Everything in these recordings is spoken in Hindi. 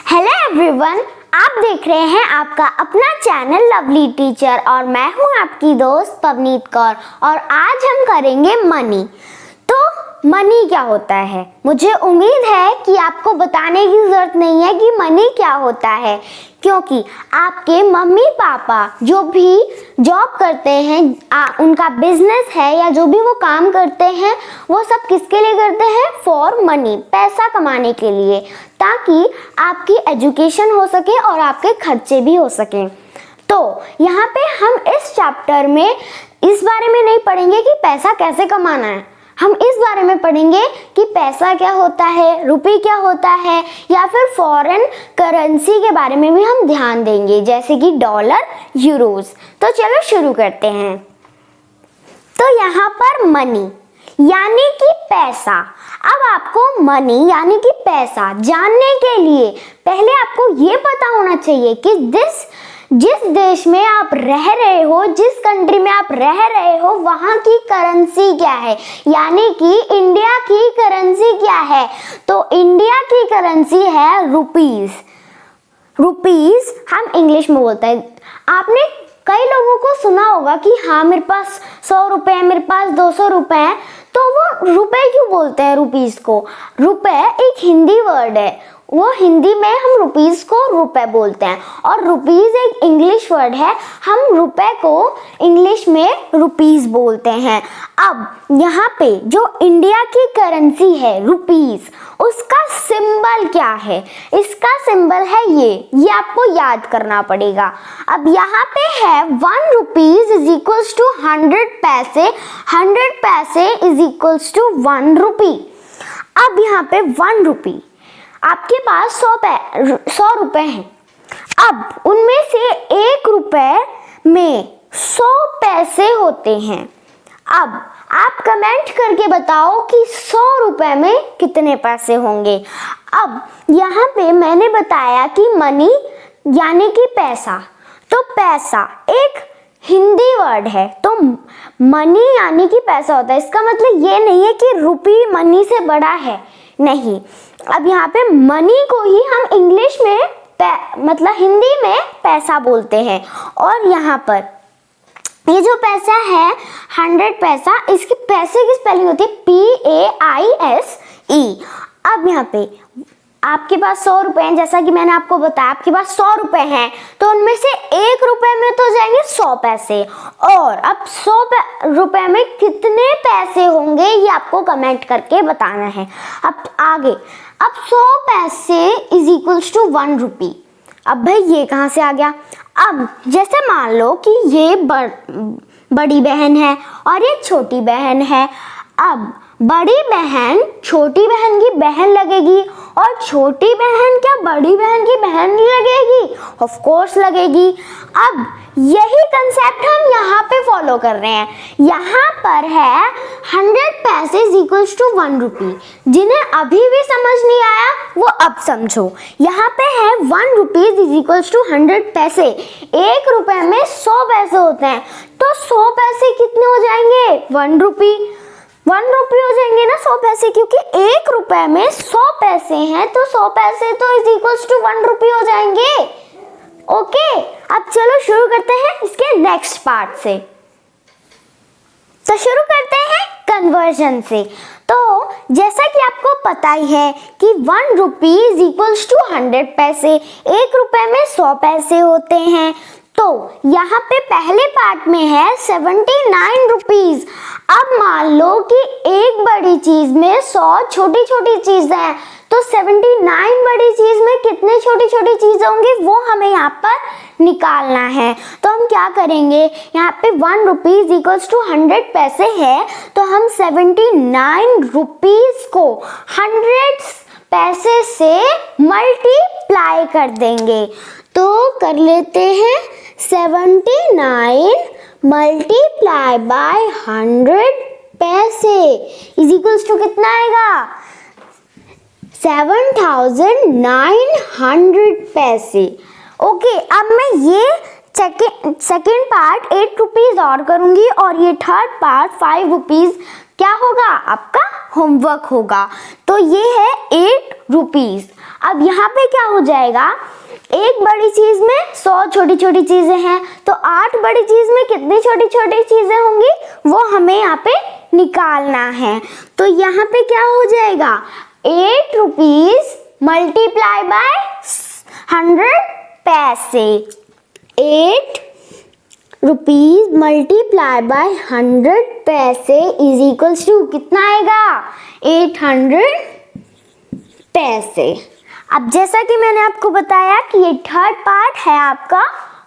हेलो एवरीवन, आप देख रहे हैं आपका अपना चैनल लवली टीचर और मैं हूं आपकी दोस्त पवनीत कौर। और आज हम करेंगे मनी। तो मनी क्या होता है? मुझे उम्मीद है कि आपको बताने की ज़रूरत नहीं है कि मनी क्या होता है, क्योंकि आपके मम्मी पापा जो भी जॉब करते हैं, उनका बिजनेस है या जो भी वो काम करते हैं, वो सब किसके लिए करते हैं? फॉर मनी, पैसा कमाने के लिए, ताकि आपकी एजुकेशन हो सके और आपके खर्चे भी हो सकें। तो यहाँ पे हम इस चैप्टर में इस बारे में नहीं पढ़ेंगे कि पैसा कैसे कमाना है, हम इस बारे में पढ़ेंगे कि पैसा क्या होता है, रुपये क्या होता है, या फिर फॉरेन करेंसी के बारे में भी हम ध्यान देंगे, जैसे कि डॉलर, यूरोस। तो चलो शुरू करते हैं। तो यहाँ पर मनी यानी कि पैसा। अब आपको मनी यानी कि पैसा जानने के लिए पहले आपको ये पता होना चाहिए कि जिस देश में आप रह रहे हो, जिस कंट्री में आप रह रहे हो, वहाँ की करेंसी क्या है, यानी कि इंडिया की करेंसी क्या है। तो इंडिया की करेंसी है रुपीस। रुपीस हम इंग्लिश में बोलते हैं। आपने कई लोगों को सुना होगा कि हाँ मेरे पास 100 रुपए है, मेरे पास 200 रुपए हैं, तो वो रुपए क्यों बोलते हैं रुपीस को? रुपए एक हिंदी वर्ड है, वो हिंदी में हम रुपीस को रुपए बोलते हैं, और रुपीस एक इंग्लिश वर्ड है, हम रुपए को इंग्लिश में रुपीस बोलते हैं। अब यहाँ पे जो इंडिया की करेंसी है रुपीस, उसका सिंबल क्या है? इसका सिंबल है ये आपको याद करना पड़ेगा। अब यहाँ पे है 1 रुपीज इज इक्वल्स टू 100 पैसे, 100 पैसे इज इक्वल्स टू 1 रुपी। अब यहाँ पे 1 रुपी, आपके पास 100 रुपए हैं। अब उनमें से 1 रुपए में 100 पैसे होते हैं। अब आप कमेंट करके बताओ कि 100 रुपए में कितने पैसे होंगे। अब यहाँ पे मैंने बताया कि मनी यानी कि पैसा, तो पैसा एक हिंदी वर्ड है, तो मनी यानी कि पैसा होता है। इसका मतलब ये नहीं है कि रुपी मनी से बड़ा है, नहीं। अब यहाँ पे मनी को ही हम इंग्लिश में मतलब हिंदी में पैसा बोलते हैं। और यहाँ पर ये जो पैसा है 100 पैसा, इसकी पैसे की स्पेलिंग होती है PAISE। अब यहाँ पे आपके पास 100 रुपए हैं, जैसा कि मैंने आपको बताया आपके पास 100 रुपए हैं, तो उनमें से 1 रुपए में तो जाएंगे 100 पैसे। और अब 100 रुपए में कितने पैसे होंगे ये आपको कमेंट करके बताना है। अब आगे, अब 100 पैसे इज इक्वल्स टू 1 रुपी। अब भाई ये कहाँ से आ गया? अब जैसे मान लो कि ये बड़ी बहन है और ये छोटी बहन है। अब बड़ी बहन छोटी बहन की बहन लगेगी, और छोटी बहन क्या बड़ी बहन की बहन नहीं लगेगी? ऑफ कोर्स लगेगी। अब यही कंसेप्ट हम यहाँ पे फॉलो कर रहे हैं। यहाँ पर है 100 पैसे इक्वल्स टू 1 रुपी। जिन्हें अभी भी समझ नहीं आया वो अब समझो। यहाँ पे है 1 रुपीज इज इक्वल्स टू 100 पैसे। 1 रुपए में 100 पैसे होते हैं, तो 100 पैसे कितने हो जाएंगे? 1 रुपी। 1 रुपी हो जाएंगे ना 100 पैसे, क्योंकि 1 रुपए में 100 पैसे हैं, तो 100 पैसे तो इज इक्वल्स टू 1 रुपी हो जाएंगे। ओके, अब चलो शुरू करते हैं इसके नेक्स्ट पार्ट से। तो शुरू करते हैं कन्वर्जन से। तो जैसा कि आपको पता ही है कि 1 रुपी इज इक्वल्स टू 100 पैसे, 1 रुपए में 100 पैसे होते हैं। तो यहाँ पे पहले पार्ट में है 79 रुपीज। अब मान लो कि एक बड़ी चीज में 100 छोटी छोटी चीजें हैं, तो 79 बड़ी चीज में कितने छोटी छोटी चीजें होंगी वो हमें यहाँ पर निकालना है। तो हम क्या करेंगे, यहाँ पे 1 रुपीज इक्वल्स टू 100 पैसे है, तो हम 79 रुपीज को 100 पैसे से मल्टीप्लाई कर देंगे। तो कर लेते हैं 79 मल्टीप्लाई बाय 100 पैसे इज इक्वल्स टू कितना आएगा? 7900 पैसे। ओके, अब मैं ये सेकेंड पार्ट 8 रुपीज और करूंगी, और ये थर्ड पार्ट 5 रुपीज क्या होगा? आपका होमवर्क होगा। तो ये है 8 रुपीज। अब यहाँ पे क्या हो जाएगा, एक बड़ी चीज में 100 छोटी छोटी चीजें हैं, तो 8 बड़ी चीज में कितनी छोटी छोटी चीजें होंगी वो हमें यहाँ पे निकालना है। तो यहाँ पे क्या हो जाएगा, 8 रुपीज मल्टीप्लाई बाय 100 पैसे, 8 रुपीज मल्टीप्लाई बाय 100 पैसे इज इक्वल्स टू कितना आएगा, 800 पैसे। अब जैसा कि मैंने आपको बताया कि ये थर्ड पार्ट है आपका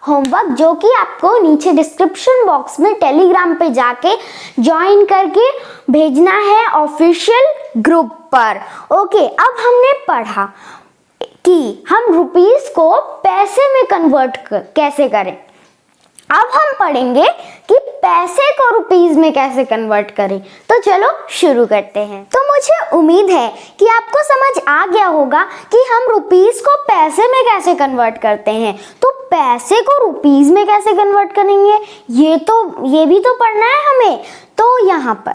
होमवर्क, जो कि आपको नीचे डिस्क्रिप्शन बॉक्स में टेलीग्राम पे जाके ज्वाइन करके भेजना है ऑफिशियल ग्रुप पर। ओके, अब हमने पढ़ा कि हम रुपीस को पैसे में कन्वर्ट कैसे करें। अब हम पढ़ेंगे कि पैसे को रुपीस में कैसे कन्वर्ट करें। तो चलो शुरू करते हैं। तो मुझे उम्मीद है कि आपको समझ आ गया होगा कि हम रुपीस को पैसे में कैसे कन्वर्ट करते हैं। तो पैसे को रुपीस में कैसे कन्वर्ट करेंगे, ये भी तो पढ़ना है हमें। तो यहाँ पर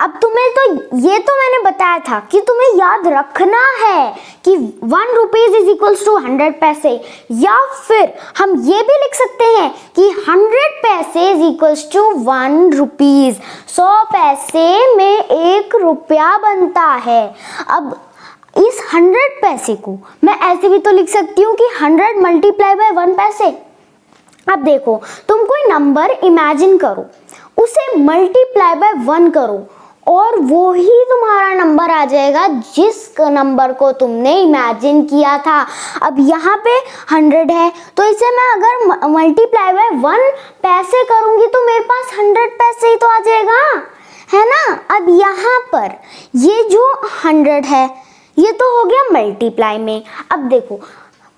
अब तुम्हें तो ये तो मैंने बताया था कि तुम्हें याद रखना है कि 1 रुपीज इज इक्वल्स टू 100 पैसे, या फिर हम ये भी लिख सकते हैं कि 100 पैसे इज इक्वल्स टू 1 रुपीज। 100 पैसे में 1 रुपया बनता है। अब इस 100 पैसे को मैं ऐसे भी तो लिख सकती हूँ कि 100 मल्टीप्लाई बाय 1 पैसे। अब देखो, तुम कोई नंबर इमेजिन करो, उसे मल्टीप्लाई बाय 1 करो और वो ही तुम्हारा नंबर आ जाएगा जिस नंबर को तुमने इमेजिन किया था। अब यहाँ पे 100 है, तो इसे मैं अगर मल्टीप्लाई बाय 1 पैसे करूँगी तो मेरे पास 100 पैसे ही तो आ जाएगा, है ना। अब यहाँ पर ये जो 100 है ये तो हो गया मल्टीप्लाई में। अब देखो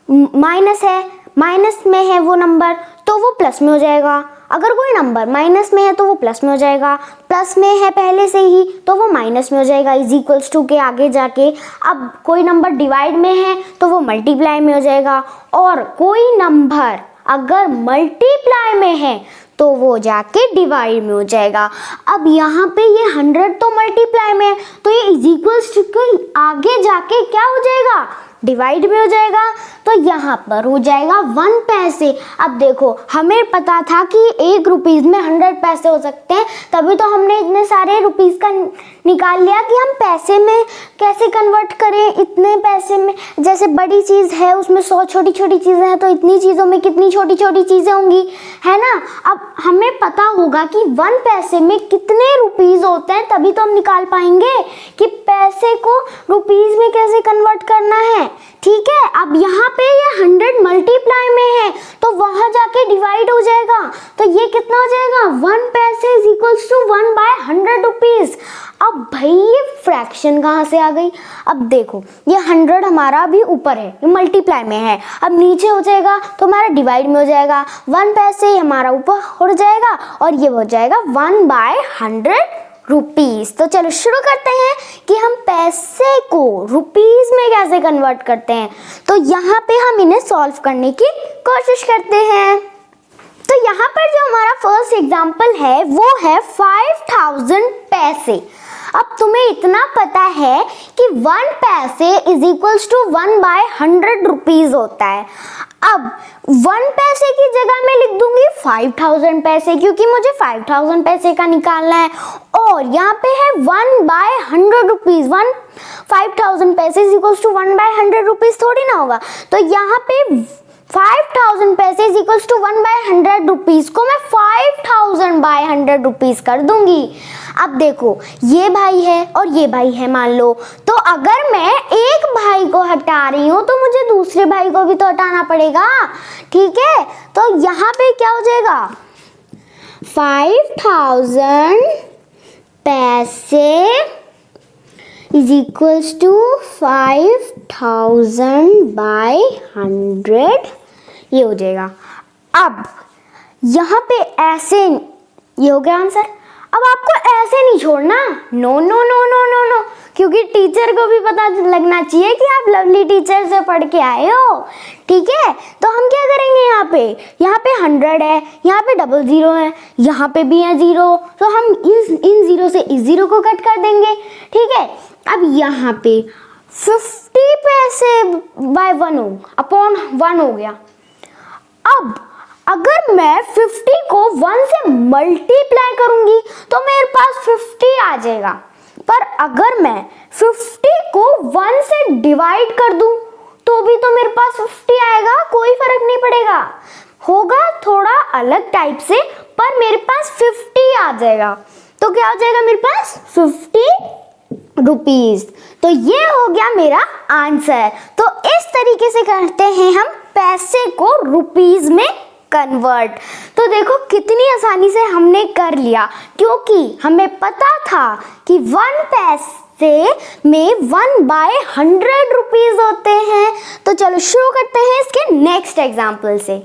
माइनस है, माइनस में है वो नंबर तो वो प्लस में हो जाएगा। अगर कोई नंबर माइनस में है तो वो प्लस में हो जाएगा, प्लस में है पहले से ही तो वो माइनस में हो जाएगा इज इक्वल्स टू के आगे जाके। अब कोई नंबर डिवाइड में है तो वो मल्टीप्लाई में हो जाएगा, और कोई नंबर अगर मल्टीप्लाई में है तो वो जाके डिवाइड में हो जाएगा। अब यहाँ पे ये 100 तो मल्टीप्लाई में है तो ये इज इक्वल्स टू के आगे जाके क्या हो जाएगा, डिवाइड में हो जाएगा। तो यहाँ पर हो जाएगा 1 पैसे। अब देखो हमें पता था कि 1 रुपीज में 100 पैसे हो सकते हैं, तभी तो हमने इतने सारे रुपीज का निकाल लिया कि हम पैसे में कैसे कन्वर्ट करें। इतने पैसे में जैसे बड़ी चीज़ है उसमें 100 छोटी छोटी चीज़ें हैं, तो इतनी चीज़ों में कितनी छोटी छोटी चीज़ें होंगी, है ना। अब हमें पता होगा कि 1 पैसे में कितने रुपीज होते हैं, तभी तो हम निकाल पाएंगे कि पैसे को रुपीज में कैसे कन्वर्ट करना है। ठीक है, अब यहाँ पे ये 100 मल्टीप्लाई में है तो वहां जाके डिवाइड हो जाएगा, तो ये कितना हो जाएगा, 1 पैसे is equals to 1 by 100 rupees. अब भाई ये फ्रैक्शन कहाँ से आ गई। अब देखो ये 100 हमारा अभी ऊपर है, ये मल्टीप्लाई में है, अब नीचे हो जाएगा तो हमारा डिवाइड में हो जाएगा। 1 पैसे हमारा ऊपर हो जाएगा और ये हो जाएगा 1 बाय 100 रुपीज। तो चलो शुरू करते हैं कि हम पैसे को रुपीज में कैसे कन्वर्ट करते हैं। तो यहाँ पे हम इन्हें सॉल्व करने की कोशिश करते हैं। तो यहाँ पर जो हमारा फर्स्ट एग्जाम्पल है वो है 5000 पैसे। अब तुम्हें इतना पता है कि 1 पैसे is equals to 1 by 100 rupees होता है। अब 1 पैसे की जगह मैं लिख दूंगी 5000 पैसे, क्योंकि मुझे 5000 पैसे का निकालना है। और यहाँ पे है 1 बाय 100 रुपीज, 5000 पैसे is equals to 1 by 100 rupees थोड़ी ना होगा। तो यहाँ पे 5000 पैसे is equals to 1 by 100 rupees को मैं 5000 बाय 100 रुपीज कर दूंगी। अब देखो ये भाई है और ये भाई है मान लो, तो अगर मैं एक भाई को हटा रही हूँ तो मुझे दूसरे भाई को भी तो हटाना पड़ेगा। ठीक है, तो यहाँ पे क्या हो जाएगा, 5000 पैसे इज इक्वल्स टू 5000 बाय 100, ये हो जाएगा। अब यहाँ पे ऐसे ये हो गया आंसर। अब आपको ऐसे नहीं छोड़ना, no no no no no no, क्योंकि टीचर को भी पता लगना चाहिए कि आप लवली टीचर से पढ़ के आए हो। ठीक है, तो हम क्या करेंगे, यहाँ पे 100 है, यहाँ पे 00 है, यहाँ पे भी है 0, तो हम इन 0 से इस 0 को कट कर देंगे। ठीक है, अब यहाँ पे 50 पैसे बाय 1 अपॉन 1 हो गया। अब अगर मैं 50 को 1 से मल्टीप्लाई करूंगी तो मेरे पास 50 आ जाएगा, पर अगर मैं 50 को 1 से डिवाइड कर दूं तो भी तो मेरे पास 50 आएगा, कोई फर्क नहीं पड़ेगा। होगा थोड़ा अलग टाइप से, पर मेरे पास 50 आ जाएगा। तो क्या हो जाएगा मेरे पास 50 रुपीज। तो ये हो गया मेरा आंसर। तो इस तरीके से करते हैं हम पैसे को रुपीज में कन्वर्ट। तो देखो कितनी आसानी से हमने कर लिया, क्योंकि हमें पता था कि 1 पैसे में 1/100 रुपीज होते हैं। तो चलो शुरू करते हैं इसके नेक्स्ट एग्जाम्पल से।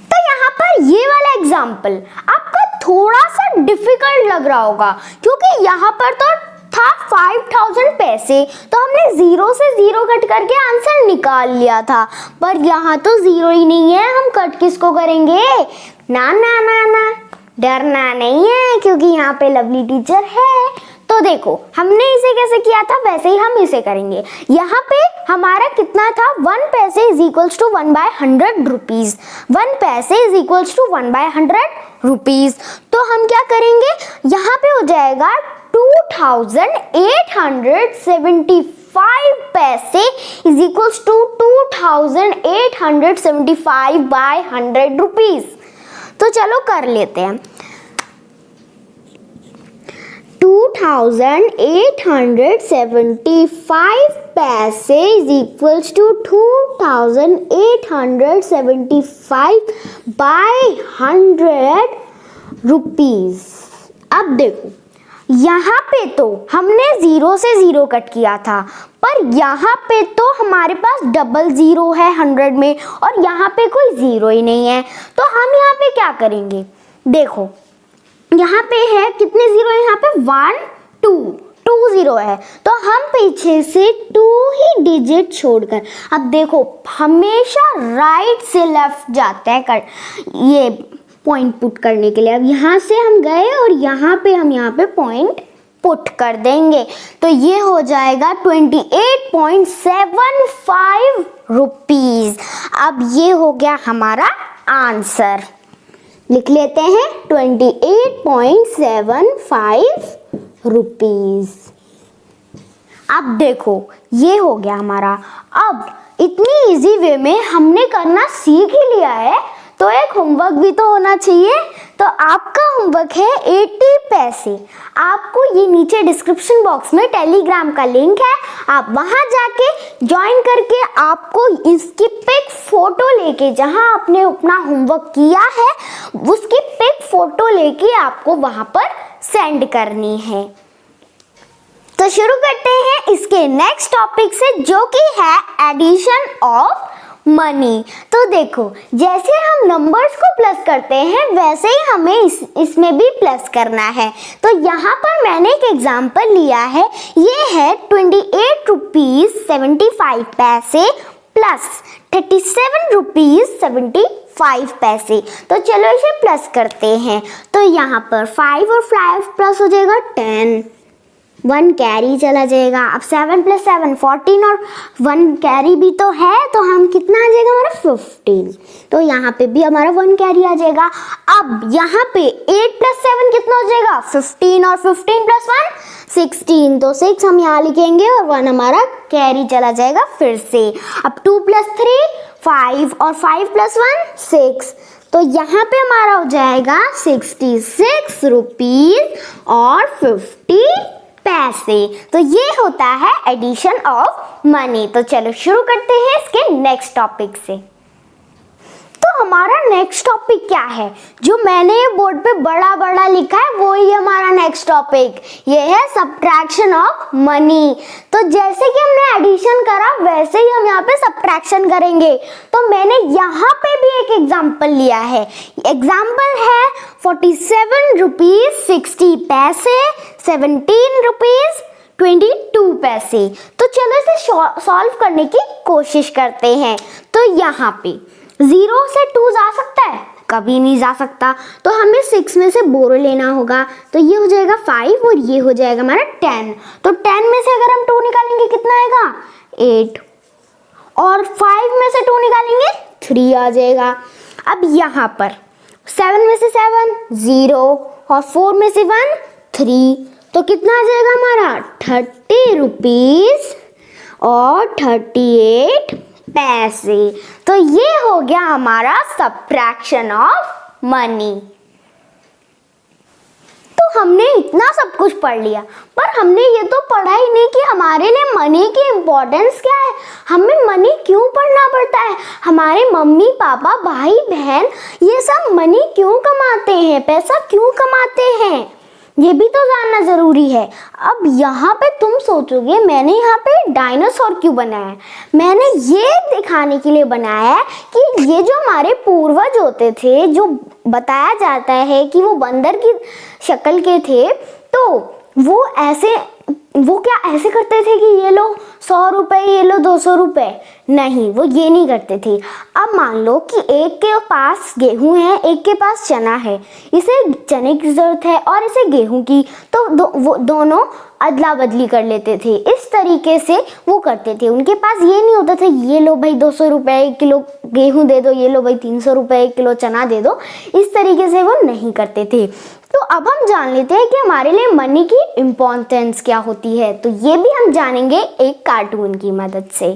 तो यहाँ पर ये वाला एग्जाम्पल आपको थोड़ा सा डिफिकल्ट लग रहा होगा, क्योंकि यहाँ पर तो था 5000 पैसे, तो हमने 0 से 0 कट करके आंसर निकाल लिया था। पर यहाँ तो 0 ही नहीं है, हम कट किसको करेंगे? ना ना ना ना, डरना नहीं है, क्योंकि यहाँ पे लवली टीचर है। तो देखो हमने इसे कैसे किया था वैसे ही हम इसे करेंगे। यहाँ पे हमारा कितना था? 1 पैसे इज इक्वल्स टू 1/100 रुपीज। 1 पैसे इज इक्वल्स टू 1/100 रुपीज। तो हम क्या करेंगे? यहाँ पे हो जाएगा 2875 पैसे इज इक्वल्स टू 2875/100 रुपीज। तो चलो कर लेते हैं। 2875 पैसे इज इक्वल्स टू 2875/100 रुपीज। अब देखो यहाँ पे तो हमने 0 से 0 कट किया था, पर यहाँ पे तो हमारे पास डबल 0 है 100 में, और यहाँ पे कोई 0 ही नहीं है। तो हम यहाँ पे क्या करेंगे? देखो यहाँ पे है कितने 0 है? यहाँ पे 1 2 0 है, तो हम पीछे से 2 ही डिजिट छोड़कर, अब देखो हमेशा राइट से लेफ्ट जाता है कर ये पॉइंट पुट करने के लिए। अब यहाँ से हम गए और यहाँ पे पॉइंट पुट कर देंगे, तो ये हो जाएगा 28.75 रुपीज। अब ये हो गया हमारा आंसर। लिख लेते हैं 28.75 रुपीज। अब देखो ये हो गया हमारा। अब इतनी इजी वे में हमने करना सीख ही लिया है, तो एक होमवर्क भी तो होना चाहिए। तो आपका होमवर्क है 80 पैसे। आपको ये नीचे डिस्क्रिप्शन बॉक्स में टेलीग्राम का लिंक है, आप वहां जाके ज्वाइन करके आपको इसकी पिक फोटो लेके, जहां आपने अपना होमवर्क किया है उसकी पिक फोटो लेके आपको वहां पर सेंड करनी है। तो शुरू करते हैं इसके नेक्स्ट टॉपिक से, जो कि है एडिशन ऑफ मनी। तो देखो जैसे हम नंबर्स को प्लस करते हैं वैसे ही हमें इसमें भी प्लस करना है। तो यहाँ पर मैंने एक एग्जांपल लिया है, ये है 28 रुपीज 75 पैसे प्लस 37 रुपीज 75 पैसे। तो चलो इसे प्लस करते हैं। तो यहाँ पर 5 और 5 प्लस हो जाएगा 10, 1 कैरी चला जाएगा। अब 7 + 7 14 और 1 कैरी भी तो है, तो हम कितना आ जाएगा हमारा 15। तो यहाँ पे भी हमारा 1 कैरी आ जाएगा। अब यहाँ पे 8 + 7 कितना हो जाएगा 15, और 15 + 1 16। तो 6 हम यहाँ लिखेंगे और 1 हमारा कैरी चला जाएगा फिर से। अब 2 + 3 5 और 5 + 1 6। तो यहाँ पे हमारा हो जाएगा 66 रुपीज और 50 पैसे। तो ये होता है एडिशन ऑफ मनी। तो चलो शुरू करते हैं इसके नेक्स्ट टॉपिक से। तो हमारा नेक्स्ट टॉपिक क्या है? जो मैंने ये बोर्ड पे बड़ा बड़ा लिखा है वो ही हमारा नेक्स्ट टॉपिक, ये है सब्ट्रैक्शन ऑफ मनी। तो जैसे कि हमने एडिशन करा वैसे ही हम यहाँ पे सब्ट्रैक्शन करेंगे। तो मैंने यहाँ पे भी एक एग्जाम्पल लिया है। एग्जाम्पल है 47 रुपीज 60 पैसे, 17 रुपीज 22 पैसे। तो चलो इसे सॉल्व करने की कोशिश करते हैं। तो यहाँ पे 0 से 2 जा सकता है? कभी नहीं जा सकता, तो हमें 6 में से बोरो लेना होगा। तो ये हो जाएगा 5 और ये हो जाएगा हमारा 10। तो 10 में से अगर हम 2 निकालेंगे कितना आएगा 8, और 5 में से 2 निकालेंगे 3 आ जाएगा। अब यहाँ पर 7 में से 7 0 और 4 में से 1 3, तो कितना आ जाएगा हमारा 30 रुपीज और 38 पैसे। तो ये हो गया हमारा सब्ट्रैक्शन ऑफ मनी। तो हमने इतना सब कुछ पढ़ लिया, पर हमने ये तो पढ़ा ही नहीं कि हमारे लिए मनी की इम्पोर्टेंस क्या है, हमें मनी क्यों पढ़ना पड़ता है, हमारे मम्मी पापा भाई बहन ये सब मनी क्यों कमाते हैं, पैसा क्यों कमाते हैं, ये भी तो जानना जरूरी है। अब यहाँ पे तुम सोचोगे मैंने यहाँ पे डायनासोर क्यों बनाया है, मैंने ये दिखाने के लिए बनाया है कि ये जो हमारे पूर्वज होते थे, जो बताया जाता है कि वो बंदर की शक्ल के थे, तो वो क्या ऐसे करते थे कि ये लो 100 रुपए, ये लो 200 रुपए, नहीं, वो ये नहीं करते थे। अब मान लो कि एक के पास गेहूं है, एक के पास चना है, इसे चने की जरूरत है और इसे गेहूं की, तो वो दोनों अदला बदली कर लेते थे। इस तरीके से वो करते थे, उनके पास ये नहीं होता था ये लो भाई 200 रुपए 1 किलो गेहूं दे दो, ये लो भाई 300 रुपए 1 किलो चना दे दो, इस तरीके से वो नहीं करते थे। तो अब हम जान लेते हैं कि हमारे लिए मनी की इम्पोर्टेंस क्या होती है। तो ये भी हम जानेंगे एक कार्टून की मदद से।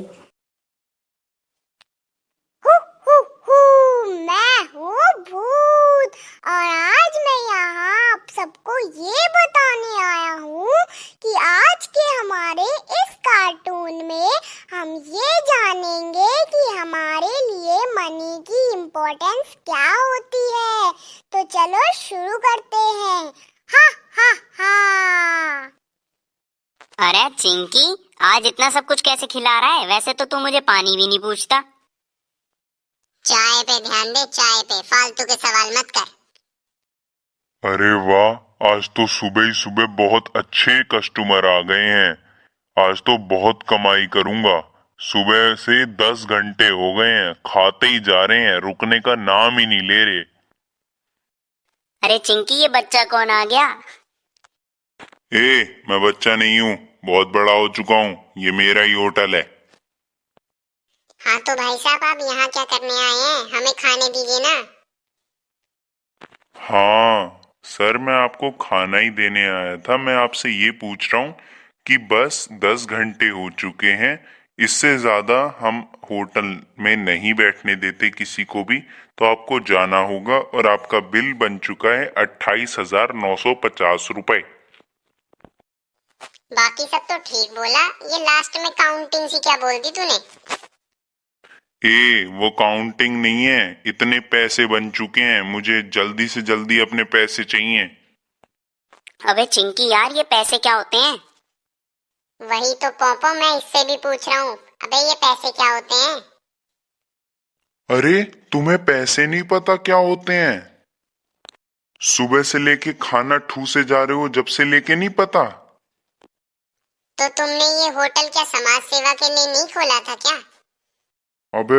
मैं हूँ भूत और आज मैं यहाँ आप सबको ये बताने आया हूँ कि आज के हमारे इस कार्टून में हम ये जानेंगे कि हमारे लिए मनी की इम्पोर्टेंस क्या होती है। तो चलो शुरू करते हैं। हा हा हा। अरे चिंकी, आज इतना सब कुछ कैसे खिला रहा है? वैसे तो तू मुझे पानी भी नहीं पूछता। चाय पे ध्यान दे, चाय पे, फालतू के सवाल मत कर। अरे वाह, आज तो सुबह ही सुबह बहुत अच्छे कस्टमर आ गए हैं। आज तो बहुत कमाई करूंगा। सुबह से 10 घंटे हो गए हैं, खाते ही जा रहे हैं, रुकने का नाम ही नहीं ले रहे। अरे चिंकी, ये बच्चा कौन आ गया? मैं बच्चा नहीं हूँ, बहुत बड़ा हो चुका हूँ, ये मेरा ही होटल है। हाँ तो भाई साहब, आप यहाँ क्या करने आए हैं? हमें खाने दीजिए ना। हाँ सर, मैं आपको खाना ही देने आया था। मैं आपसे ये पूछ रहा हूँ कि बस 10 घंटे हो चुके हैं, इससे ज्यादा हम होटल में नहीं बैठने देते किसी को भी, तो आपको जाना होगा। और आपका बिल बन चुका है 28,950 रुपए। बाकी सब तो ठीक बोला, ये लास्ट में काउंटिंग सी क्या बोल दी तूने? वो काउंटिंग नहीं है, इतने पैसे बन चुके हैं, मुझे जल्दी से जल्दी अपने पैसे चाहिए। अबे चिंकी यार, ये पैसे क्या होते हैं? वही तो पोपो, मैं इससे भी पूछ रहा हूँ। अबे ये पैसे क्या होते हैं? अरे तुम्हें पैसे नहीं पता क्या होते हैं? सुबह से लेके खाना ठूसे जा रहे हो, जब से लेके नहीं पता? तो तुमने ये होटल क्या समाज सेवा के लिए नहीं खोला था क्या? अबे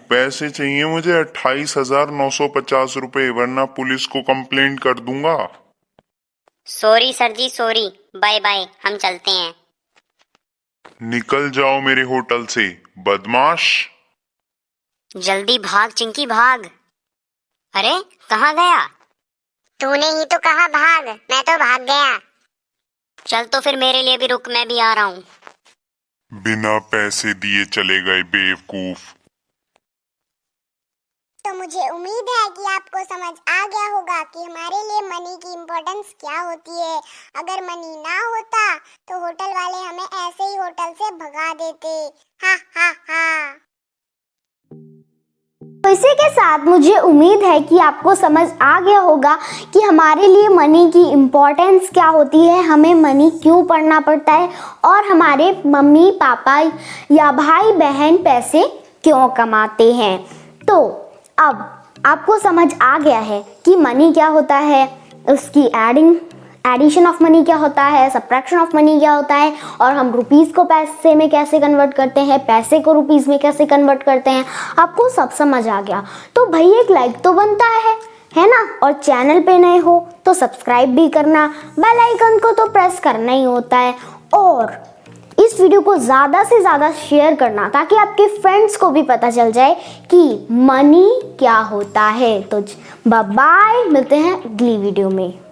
पैसे चाहिए मुझे 28,950 रुपए, वरना पुलिस को कंप्लेंट कर दूंगा। सॉरी सर जी, सॉरी, बाय बाय, हम चलते हैं। निकल जाओ मेरे होटल से, बदमाश। जल्दी भाग चिंकी, भाग। अरे कहाँ गया? तूने ही तो कहा भाग, मैं तो भाग गया। चल तो फिर मेरे लिए भी रुक, मैं भी आ रहा हूँ। बिना पैसे दिए चले गए बेवकूफ। तो मुझे उम्मीद है कि आपको समझ आ गया होगा कि हमारे लिए मनी की इम्पोर्टेंस क्या होती है। अगर मनी ना होता तो होटल वाले हमें ऐसे ही होटल से भगा देते। हा हा हा। तो इसी के साथ मुझे उम्मीद है कि आपको समझ आ गया होगा कि हमारे लिए मनी की इम्पोर्टेंस क्या होती है, हमें मनी क्यों पढ़ना पड़ता है और हमारे मम्मी पापा या भाई बहन पैसे क्यों कमाते हैं। तो अब आपको समझ आ गया है कि मनी क्या होता है, उसकी एडिशन ऑफ मनी क्या होता है, सब्ट्रैक्शन ऑफ मनी क्या होता है, और हम रुपीस को पैसे में कैसे कन्वर्ट करते हैं, पैसे को रुपीस में कैसे कन्वर्ट करते हैं, आपको सब समझ आ गया। तो भाई एक लाइक तो बनता है ना। और चैनल पे नए हो तो सब्सक्राइब भी करना, बेल आइकन को तो प्रेस करना ही होता है, और इस वीडियो को ज़्यादा से ज़्यादा शेयर करना ताकि आपके फ्रेंड्स को भी पता चल जाए कि मनी क्या होता है। तो बाय बाय, मिलते हैं अगली वीडियो में।